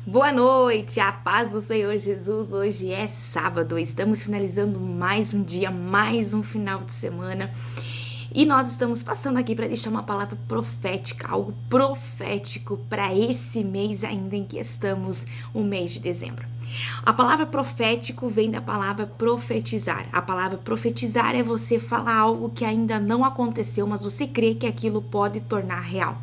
Boa noite, a paz do Senhor Jesus. Hoje é sábado, estamos finalizando mais um dia, mais um final de semana. E nós estamos passando aqui para deixar uma palavra profética, algo profético para esse mês ainda em que estamos, o mês de dezembro. A palavra profético vem da palavra profetizar. A palavra profetizar é você falar algo que ainda não aconteceu, mas você crê que aquilo pode tornar real.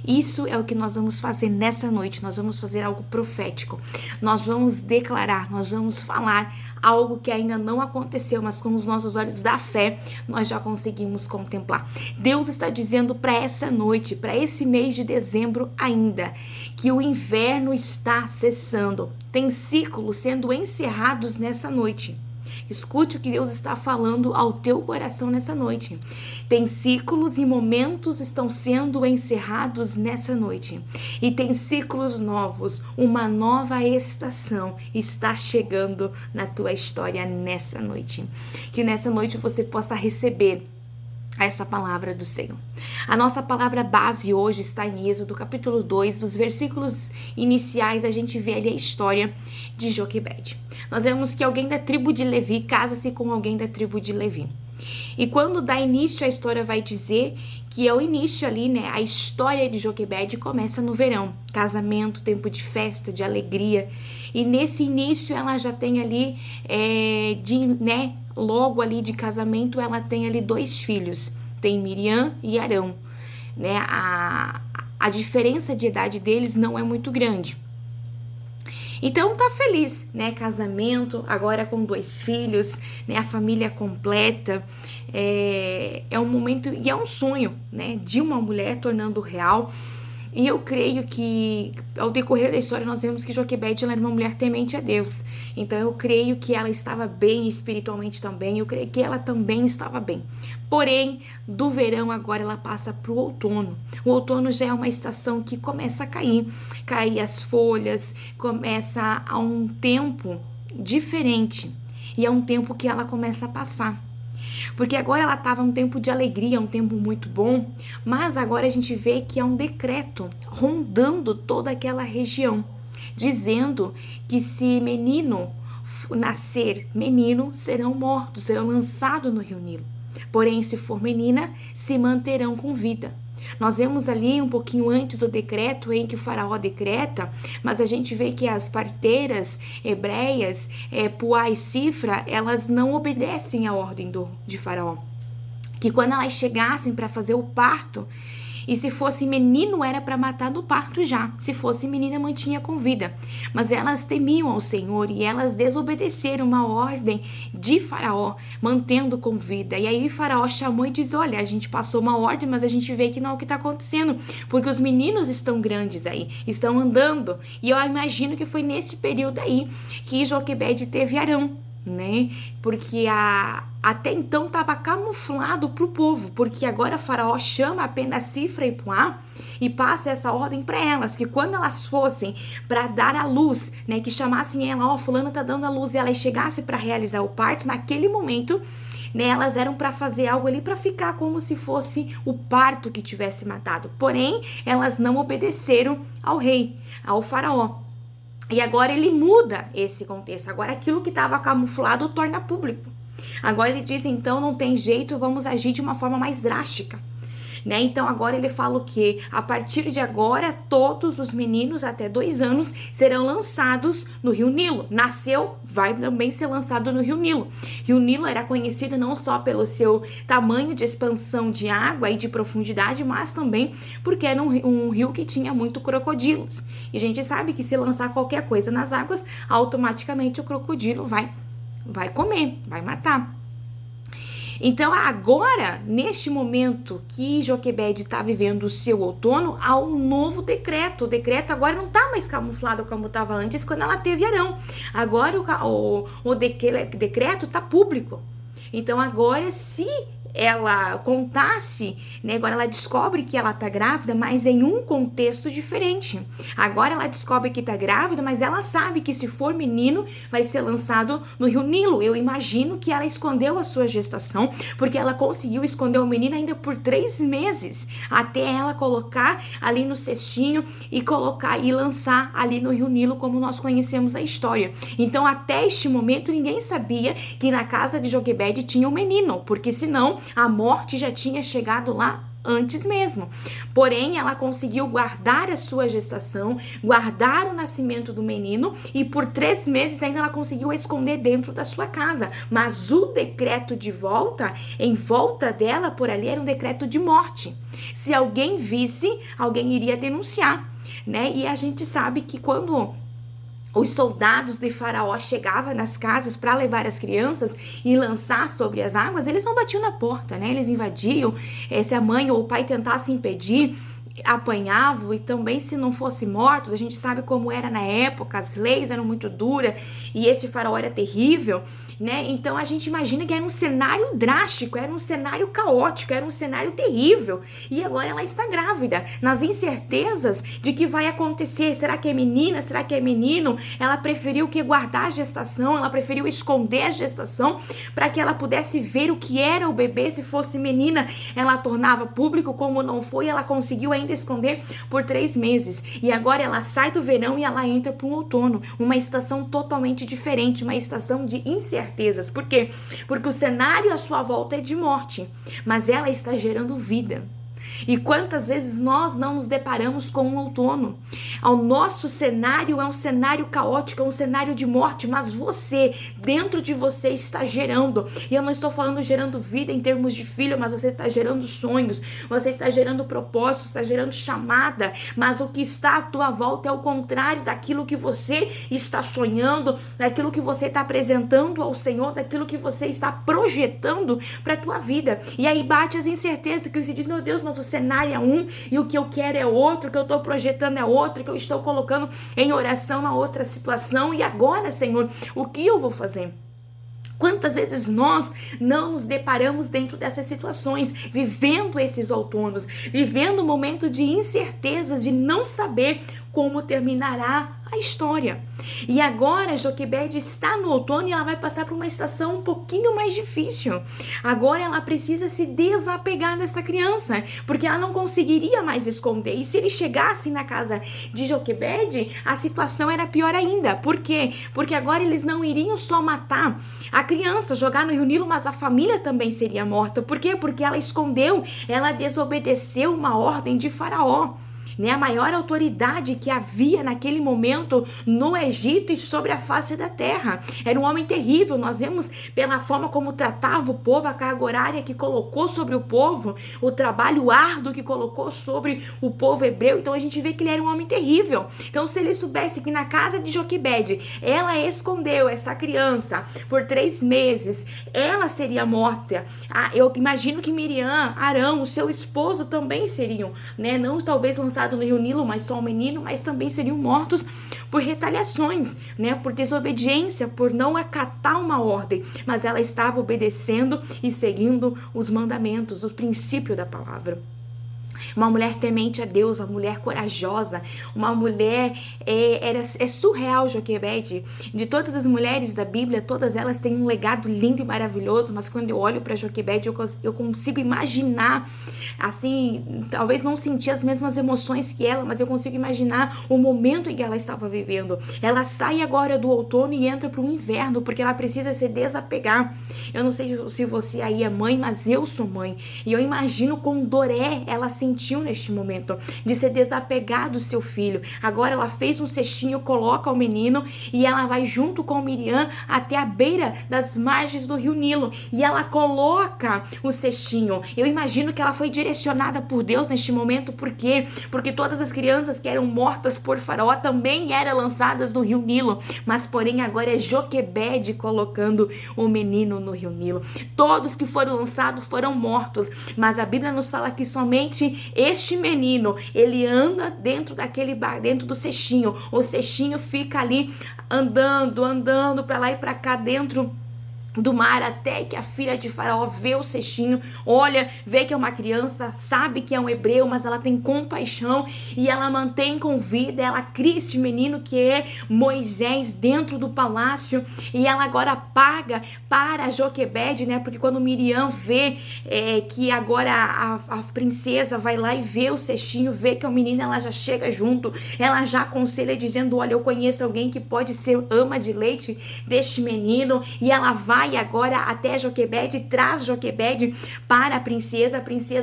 Isso é o que nós vamos fazer nessa noite. Nós vamos fazer algo profético. Nós vamos declarar, nós vamos falar algo que ainda não aconteceu, mas com os nossos olhos da fé nós já conseguimos contemplar. Deus está dizendo para essa noite, para esse mês de dezembro ainda, que o inverno está cessando. Tem ciclos sendo encerrados nessa noite. Escute o que Deus está falando ao teu coração nessa noite. Tem ciclos e momentos estão sendo encerrados nessa noite. E tem ciclos novos, uma nova estação está chegando na tua história nessa noite. Que nessa noite você possa receber essa palavra do Senhor. A nossa palavra base hoje está em Êxodo, capítulo 2, dos versículos iniciais, a gente vê ali a história de Joquebede. Nós vemos que alguém da tribo de Levi casa-se com alguém da tribo de Levi. E quando dá início, a história vai dizer que é o início ali, né? A história de Joquebede começa no verão. Casamento, tempo de festa, de alegria. E nesse início ela já tem ali, logo ali de casamento, ela tem ali 2 filhos. Tem Miriam e Arão. Né? A diferença de idade deles não é muito grande. Então tá feliz, né? Casamento, agora com 2 filhos, né? A família completa. É um momento e é um sonho, né? De uma mulher tornando real. E eu creio que, ao decorrer da história, nós vemos que Joquebede era uma mulher temente a Deus. Então, eu creio que ela estava bem espiritualmente também. Eu creio que ela também estava bem. Porém, do verão, agora ela passa para o outono. O outono já é uma estação que começa a cair as folhas, começa a um tempo diferente. E é um tempo que ela começa a passar. Porque agora ela estava um tempo de alegria, um tempo muito bom, mas agora a gente vê que há um decreto rondando toda aquela região, dizendo que se menino nascer menino, serão mortos, serão lançados no rio Nilo. Porém, se for menina, se manterão com vida. Nós vemos ali um pouquinho antes o decreto em que o faraó decreta, mas a gente vê que as parteiras hebreias, Puá e Cifra, elas não obedecem à ordem de faraó. Que quando elas chegassem para fazer o parto, e se fosse menino era para matar no parto já, se fosse menina mantinha com vida. Mas elas temiam ao Senhor e elas desobedeceram uma ordem de faraó, mantendo com vida. E aí faraó chamou e diz, olha, a gente passou uma ordem, mas a gente vê que não é o que está acontecendo, porque os meninos estão grandes aí, estão andando. E eu imagino que foi nesse período aí que Joquebede teve Arão, né? Porque até então estava camuflado para o povo, porque agora Faraó chama apenas Cifra e Puá e passa essa ordem para elas, que quando elas fossem para dar a luz, né, que chamassem ela, ó, fulana tá dando a luz, e elas chegassem para realizar o parto, naquele momento, né, elas eram para fazer algo ali para ficar como se fosse o parto que tivesse matado. Porém, elas não obedeceram ao rei, ao Faraó. E agora ele muda esse contexto. Agora aquilo que estava camuflado torna público. Agora ele diz, então não tem jeito, vamos agir de uma forma mais drástica. Né? Então agora ele fala o quê? A partir de agora, todos os meninos até 2 anos serão lançados no Rio Nilo. Nasceu, vai também ser lançado no Rio Nilo. Rio Nilo era conhecido não só pelo seu tamanho de expansão de água e de profundidade, mas também porque era um rio que tinha muito crocodilos. E a gente sabe que se lançar qualquer coisa nas águas, automaticamente o crocodilo vai comer, vai matar. Então agora, neste momento que Joquebede está vivendo o seu outono, há um novo decreto. O decreto agora não está mais camuflado como estava antes, quando ela teve Arão. Agora o decreto está público. Então agora, se ela contasse, né? Agora ela descobre que ela tá grávida, mas em um contexto diferente. Agora ela descobre que tá grávida, mas ela sabe que se for menino, vai ser lançado no Rio Nilo. Eu imagino que ela escondeu a sua gestação, porque ela conseguiu esconder o menino ainda por 3 meses, até ela colocar ali no cestinho e colocar e lançar ali no Rio Nilo, como nós conhecemos a história. Então, até este momento, ninguém sabia que na casa de Joquebede tinha um menino, porque senão a morte já tinha chegado lá antes mesmo. Porém, ela conseguiu guardar a sua gestação, guardar o nascimento do menino, e por 3 meses ainda ela conseguiu esconder dentro da sua casa. Mas o decreto de volta, em volta dela, por ali, era um decreto de morte. Se alguém visse, alguém iria denunciar, né? E a gente sabe que quando os soldados de Faraó chegavam nas casas para levar as crianças e lançar sobre as águas, eles não batiam na porta, né? Eles invadiam. Se a mãe ou o pai tentasse impedir, apanhavam. E também, se não fossem mortos, a gente sabe como era na época, as leis eram muito duras e esse faraó era terrível, né? Então a gente imagina que era um cenário drástico, era um cenário caótico, era um cenário terrível. E agora ela está grávida, nas incertezas de que vai acontecer. Será que é menina? Será que é menino? Ela preferiu que guardar a gestação, ela preferiu esconder a gestação para que ela pudesse ver o que era o bebê. Se fosse menina, ela tornava público. Como não foi, ela conseguiu ainda esconder por 3 meses. E agora ela sai do verão e ela entra para um outono, uma estação totalmente diferente, uma estação de incertezas. Por quê? Porque o cenário à sua volta é de morte, mas ela está gerando vida. E quantas vezes nós não nos deparamos com um outono? O nosso cenário é um cenário caótico, é um cenário de morte, mas você, dentro de você, está gerando. E eu não estou falando gerando vida em termos de filho, mas você está gerando sonhos, você está gerando propósitos, está gerando chamada. Mas o que está à tua volta é o contrário daquilo que você está sonhando, daquilo que você está apresentando ao Senhor, daquilo que você está projetando para a tua vida. E aí bate as incertezas, que você diz, meu Deus, mas o cenário é um e o que eu quero é outro, o que eu estou projetando é outro, o que eu estou colocando em oração na outra situação. E agora, Senhor, o que eu vou fazer? Quantas vezes nós não nos deparamos dentro dessas situações, vivendo esses outonos, vivendo um momento de incertezas, de não saber como terminará a história. E agora Joquebede está no outono e ela vai passar por uma estação um pouquinho mais difícil. Agora ela precisa se desapegar dessa criança, porque ela não conseguiria mais esconder. E se eles chegassem na casa de Joquebede, a situação era pior ainda. Por quê? Porque agora eles não iriam só matar a criança, jogar no Rio Nilo, mas a família também seria morta. Por quê? Porque ela escondeu, ela desobedeceu uma ordem de Faraó, né? A maior autoridade que havia naquele momento no Egito e sobre a face da terra. Era um homem terrível. Nós vemos pela forma como tratava o povo, a carga horária que colocou sobre o povo, o trabalho árduo que colocou sobre o povo hebreu. Então a gente vê que ele era um homem terrível. Então, se ele soubesse que na casa de Joquebede ela escondeu essa criança por 3 meses, ela seria morta. Eu imagino que Miriam, Arão, o seu esposo também seriam, né? Não talvez lançados no Rio Nilo, mas só um menino, mas também seriam mortos por retaliações, né? Por desobediência, por não acatar uma ordem, mas ela estava obedecendo e seguindo os mandamentos, os princípios da palavra. Uma mulher temente a Deus, uma mulher corajosa, uma mulher, é surreal Joquebede. De todas as mulheres da Bíblia, todas elas têm um legado lindo e maravilhoso, mas quando eu olho para Joquebede, eu consigo imaginar, assim, talvez não sentir as mesmas emoções que ela, mas eu consigo imaginar o momento em que ela estava vivendo. Ela sai agora do outono e entra para o inverno, porque ela precisa se desapegar. Eu não sei se você aí é mãe, mas eu sou mãe, e eu imagino com dor ela sentiu neste momento de ser desapegar do seu filho. Agora ela fez um cestinho, coloca o menino e ela vai junto com Miriam até a beira das margens do Rio Nilo e ela coloca o cestinho. Eu imagino que ela foi direcionada por Deus neste momento. Por quê? Porque todas as crianças que eram mortas por Faraó também eram lançadas no Rio Nilo, mas porém agora é Joquebede colocando o menino no Rio Nilo. Todos que foram lançados foram mortos, mas a Bíblia nos fala que somente este menino, ele anda dentro do cestinho. O cestinho fica ali andando para lá e para cá dentro do mar, até que a filha de Faraó vê o cestinho, olha, vê que é uma criança, sabe que é um hebreu, mas ela tem compaixão e ela mantém com vida, ela cria esse menino que é Moisés dentro do palácio, e ela agora paga para Joquebede, né? Porque quando Miriam vê que agora a princesa vai lá e vê o cestinho, vê que é o menino, ela já chega junto, ela já aconselha dizendo, olha, eu conheço alguém que pode ser ama de leite deste menino, e ela vai agora até Joquebede, traz Joquebede para a princesa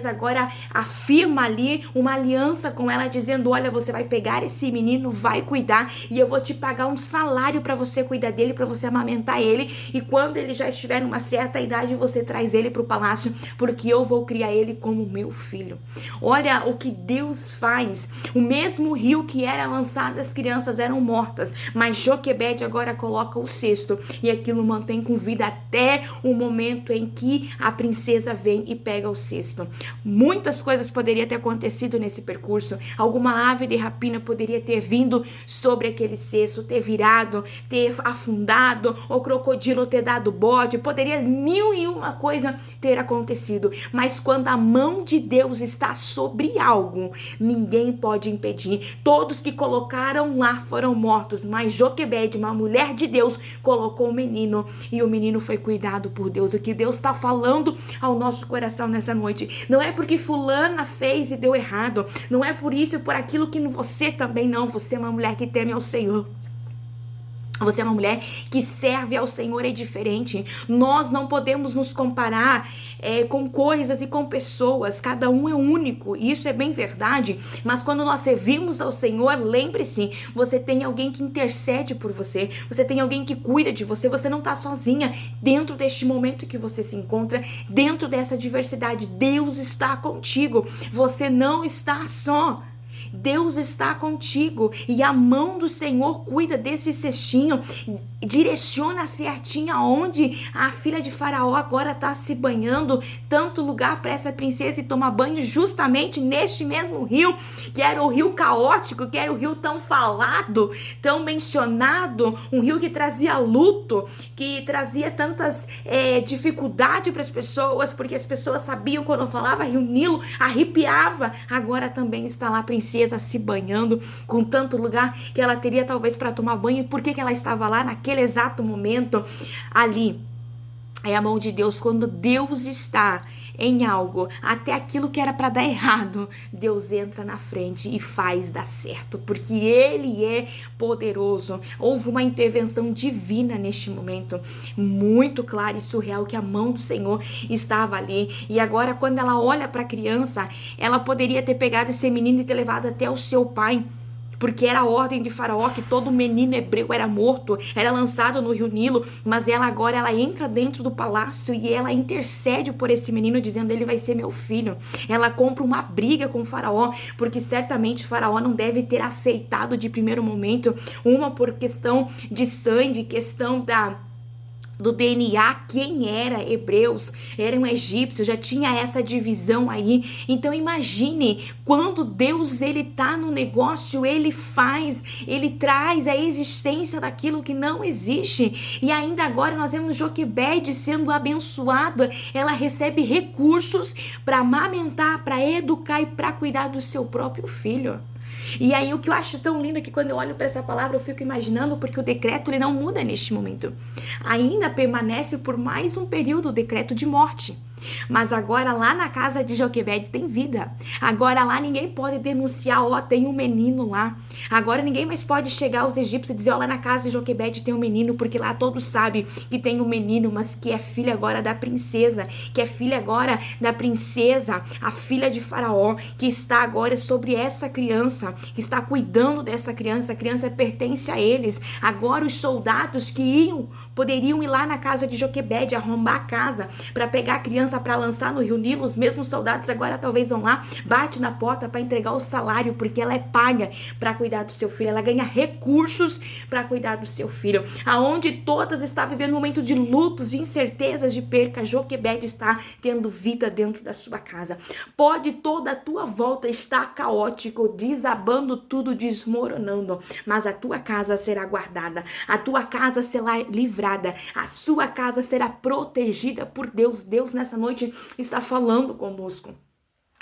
agora afirma ali uma aliança com ela, dizendo, olha, você vai pegar esse menino, vai cuidar, e eu vou te pagar um salário para você cuidar dele, para você amamentar ele, e quando ele já estiver numa certa idade, você traz ele para o palácio, porque eu vou criar ele como meu filho. Olha o que Deus faz. O mesmo rio que era lançado, as crianças eram mortas, mas Joquebede agora coloca o cesto, e aquilo mantém com vida até o momento em que a princesa vem e pega o cesto. Muitas coisas poderiam ter acontecido nesse percurso. Alguma ave de rapina poderia ter vindo sobre aquele cesto, ter virado, ter afundado, o crocodilo ter dado bode, poderia 1001 coisa ter acontecido. Mas quando a mão de Deus está sobre algo, ninguém pode impedir. Todos que colocaram lá foram mortos, mas Joquebede, uma mulher de Deus, colocou o menino, e o menino foi cuidado por Deus. O que Deus está falando ao nosso coração nessa noite, não é porque fulana fez e deu errado, não é por isso e por aquilo que você também não, você é uma mulher que teme ao Senhor. Você é uma mulher que serve ao Senhor, é diferente. Nós não podemos nos comparar com coisas e com pessoas. Cada um é único, isso é bem verdade. Mas quando nós servimos ao Senhor, lembre-se, você tem alguém que intercede por você. Você tem alguém que cuida de você. Você não está sozinha dentro deste momento que você se encontra, dentro dessa diversidade. Deus está contigo. Você não está só. Deus está contigo, e a mão do Senhor cuida desse cestinho, direciona certinho aonde a filha de Faraó agora está se banhando, tanto lugar para essa princesa e tomar banho justamente neste mesmo rio, que era o rio caótico, que era o rio tão falado, tão mencionado, um rio que trazia luto, que trazia tantas dificuldades para as pessoas, porque as pessoas sabiam quando falava Rio Nilo, arrepiava. Agora também está lá a princesa se banhando, com tanto lugar que ela teria talvez para tomar banho. E por que ela estava lá naquele exato momento ali? É a mão de Deus. Quando Deus está em algo, até aquilo que era para dar errado, Deus entra na frente e faz dar certo, porque Ele é poderoso. Houve uma intervenção divina neste momento, muito clara e surreal, que a mão do Senhor estava ali. E agora, quando ela olha para a criança, ela poderia ter pegado esse menino e ter levado até o seu pai, porque era a ordem de Faraó que todo menino hebreu era morto, era lançado no rio Nilo. Mas ela agora, ela entra dentro do palácio e ela intercede por esse menino, dizendo, ele vai ser meu filho. Ela compra uma briga com Faraó, porque certamente Faraó não deve ter aceitado de primeiro momento, uma por questão de sangue, questão do DNA, quem era hebreus, era um egípcio, já tinha essa divisão aí. Então imagine, quando Deus ele tá no negócio, ele faz, ele traz a existência daquilo que não existe. E ainda agora nós vemos Joquebede sendo abençoada, ela recebe recursos para amamentar, para educar e para cuidar do seu próprio filho. E aí o que eu acho tão lindo é que quando eu olho para essa palavra eu fico imaginando, porque o decreto ele não muda neste momento, ainda permanece por mais um período o decreto de morte. Mas agora lá na casa de Joquebede tem vida. Agora lá ninguém pode denunciar, tem um menino lá. Agora ninguém mais pode chegar aos egípcios e dizer, lá na casa de Joquebede tem um menino, porque lá todos sabem que tem um menino, mas que é filha agora da princesa, que é filha agora da princesa, a filha de Faraó, que está agora sobre essa criança, que está cuidando dessa criança. A criança pertence a eles. Agora os soldados que poderiam ir lá na casa de Joquebede, arrombar a casa para pegar a criança, criança para lançar no Rio Nilo, os mesmos soldados agora talvez vão lá, bate na porta para entregar o salário, porque ela é paga para cuidar do seu filho, ela ganha recursos para cuidar do seu filho. Aonde todas estão vivendo um momento de lutos, de incertezas, de perca, Joquebede está tendo vida dentro da sua casa. Pode toda a tua volta estar caótico, desabando tudo, desmoronando, mas a tua casa será guardada, a tua casa será livrada, a sua casa será protegida por Deus. Deus nessa noite está falando conosco.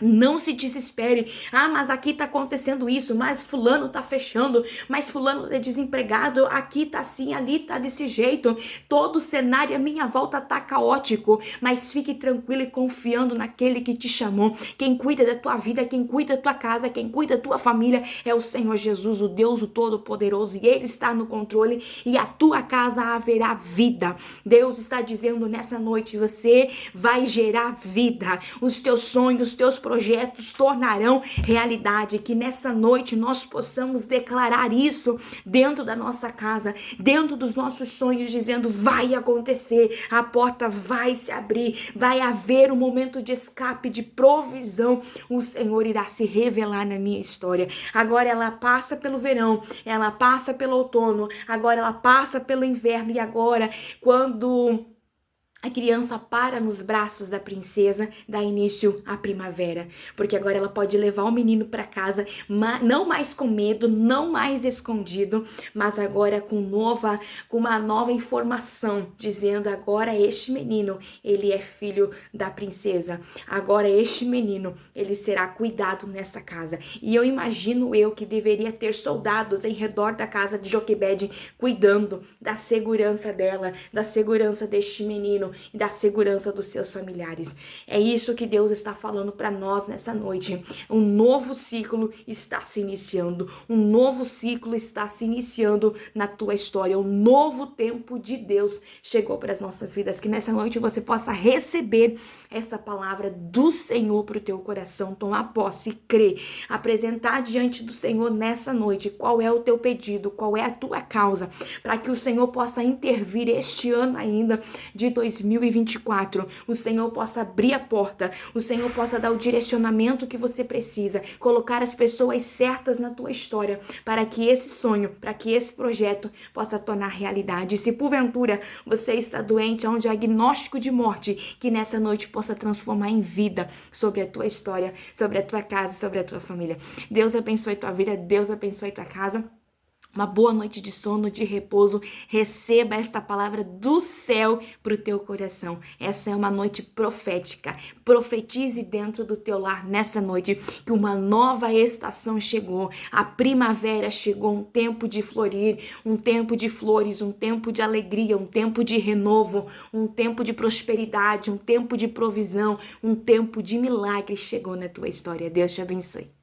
Não se desespere. Mas aqui tá acontecendo isso, mas fulano tá fechando, mas fulano é desempregado, aqui tá assim, ali tá desse jeito. Todo o cenário à minha volta tá caótico, mas fique tranquilo e confiando naquele que te chamou. Quem cuida da tua vida, quem cuida da tua casa, quem cuida da tua família é o Senhor Jesus, o Deus o Todo-Poderoso, e Ele está no controle, e a tua casa haverá vida. Deus está dizendo nessa noite, você vai gerar vida. Os teus sonhos, os teus projetos tornarão realidade, que nessa noite nós possamos declarar isso dentro da nossa casa, dentro dos nossos sonhos, dizendo, vai acontecer, a porta vai se abrir, vai haver um momento de escape, de provisão, o Senhor irá se revelar na minha história. Agora ela passa pelo verão, ela passa pelo outono, agora ela passa pelo inverno, e agora, quando a criança para nos braços da princesa, dá início à primavera, porque agora ela pode levar o menino para casa, não mais com medo, não mais escondido, mas agora com uma nova informação, dizendo, agora este menino, ele é filho da princesa, agora este menino, ele será cuidado nessa casa. E eu imagino que deveria ter soldados em redor da casa de Joquebede, cuidando da segurança dela, da segurança deste menino, e da segurança dos seus familiares. É isso que Deus está falando para nós nessa noite. Um novo ciclo está se iniciando. Um novo ciclo está se iniciando na tua história. Um novo tempo de Deus chegou para as nossas vidas. Que nessa noite você possa receber essa palavra do Senhor para o teu coração, tomar posse, crer, apresentar diante do Senhor nessa noite qual é o teu pedido, qual é a tua causa, para que o Senhor possa intervir este ano ainda de 2024, o Senhor possa abrir a porta, o Senhor possa dar o direcionamento que você precisa, colocar as pessoas certas na tua história, para que esse sonho, para que esse projeto possa tornar realidade. E se porventura você está doente, há um diagnóstico de morte, que nessa noite possa transformar em vida sobre a tua história, sobre a tua casa, sobre a tua família. Deus abençoe tua vida, Deus abençoe tua casa. Uma boa noite de sono, de repouso. Receba esta palavra do céu para o teu coração. Essa é uma noite profética. Profetize dentro do teu lar nessa noite que uma nova estação chegou. A primavera chegou, um tempo de florir, um tempo de flores, um tempo de alegria, um tempo de renovo, um tempo de prosperidade, um tempo de provisão, um tempo de milagre chegou na tua história. Deus te abençoe.